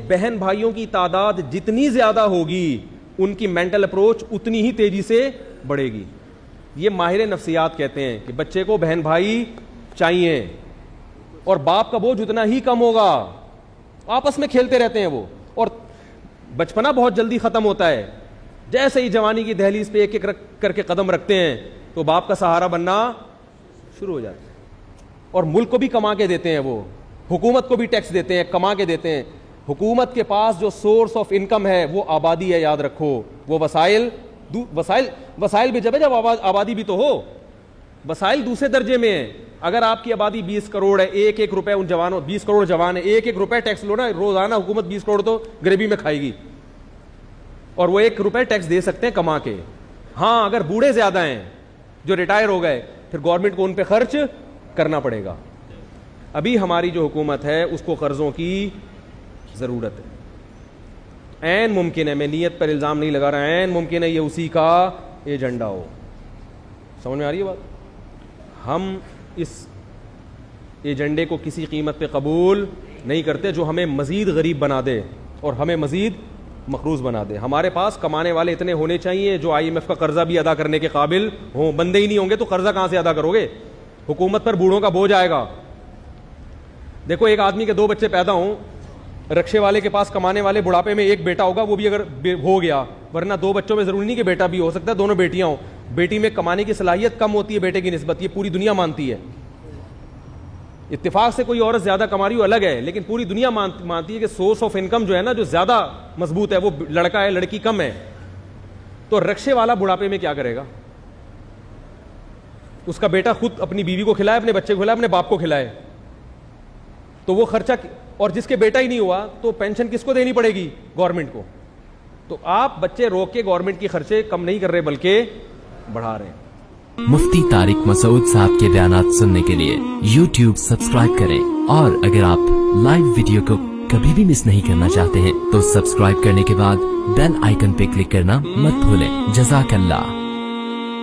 بہن بھائیوں کی تعداد جتنی زیادہ ہوگی ان کی مینٹل اپروچ اتنی ہی تیزی سے بڑھے گی. یہ ماہر نفسیات کہتے ہیں کہ بچے کو بہن بھائی چاہیے اور باپ کا بوجھ اتنا ہی کم ہوگا. آپس میں کھیلتے رہتے ہیں وہ, اور بچپنا بہت جلدی ختم ہوتا ہے. جیسے ہی جوانی کی دہلیز پہ ایک ایک کر کے قدم رکھتے ہیں تو باپ کا سہارا بننا شروع ہو جاتا ہے. اور ملک کو بھی کما کے دیتے ہیں, وہ حکومت کو بھی ٹیکس دیتے ہیں, کما کے دیتے ہیں. حکومت کے پاس جو سورس آف انکم ہے وہ آبادی ہے, یاد رکھو. وہ وسائل بھی جب آبادی بھی تو ہو, وسائل دوسرے درجے میں ہیں. اگر آپ کی آبادی 20 کروڑ ہے, ایک ایک روپے ان جوانوں, 20 کروڑ جوان ہے, ایک ایک روپے ٹیکس لو نا روزانہ, حکومت 20 کروڑ تو غریبی میں کھائے گی, اور وہ 1 روپے ٹیکس دے سکتے ہیں کما کے. ہاں اگر بوڑھے زیادہ ہیں جو ریٹائر ہو گئے, پھر گورنمنٹ کو ان پہ خرچ کرنا پڑے گا. ابھی ہماری جو حکومت ہے اس کو قرضوں کی ضرورت ہے. عین ممکن ہے, میں نیت پر الزام نہیں لگا رہا, عین ممکن ہے یہ اسی کا ایجنڈا ہو. سمجھ میں آ رہی ہے بات؟ ہم اس ایجنڈے کو کسی قیمت پہ قبول نہیں کرتے جو ہمیں مزید غریب بنا دے اور ہمیں مزید مقروض بنا دے. ہمارے پاس کمانے والے اتنے ہونے چاہیے جو IMF کا قرضہ بھی ادا کرنے کے قابل ہوں. بندے ہی نہیں ہوں گے تو قرضہ کہاں سے ادا کرو گے؟ حکومت پر بوڑھوں کا بوجھ آئے گا. دیکھو ایک آدمی کے 2 بچے پیدا ہوں, رکشے والے کے پاس کمانے والے بڑھاپے میں ایک بیٹا ہوگا, وہ بھی اگر ہو گیا, ورنہ 2 بچوں میں ضروری نہیں کہ بیٹا بھی ہو سکتا ہے, دونوں بیٹیاں ہوں. بیٹی میں کمانے کی صلاحیت کم ہوتی ہے بیٹے کی نسبت, یہ پوری دنیا مانتی ہے. اتفاق سے کوئی عورت زیادہ کما رہی ہو الگ ہے, لیکن پوری دنیا مانتی ہے کہ سورس آف انکم جو ہے نا, جو زیادہ مضبوط ہے وہ لڑکا ہے, لڑکی کم ہے. تو رکشے والا بڑھاپے میں کیا کرے گا؟ اس کا بیٹا خود اپنی بیوی کو کھلائے, اپنے بچے کو کھلائے, اپنے باپ کو کھلائے, تو وہ خرچہ, اور جس کے بیٹا ہی نہیں ہوا تو پینشن کس کو دینی پڑے گی؟ گورنمنٹ کو. تو آپ بچے روک کے گورنمنٹ کی خرچے کم نہیں کر رہے بلکہ بڑھا رہے ہیں. مفتی طارق مسعود صاحب کے بیانات سننے کے لیے YouTube سبسکرائب کریں, اور اگر آپ لائیو ویڈیو کو کبھی بھی مس نہیں کرنا چاہتے ہیں تو سبسکرائب کرنے کے بعد بیل آئیکن پہ کلک کرنا مت بھولیں. جزاک اللہ.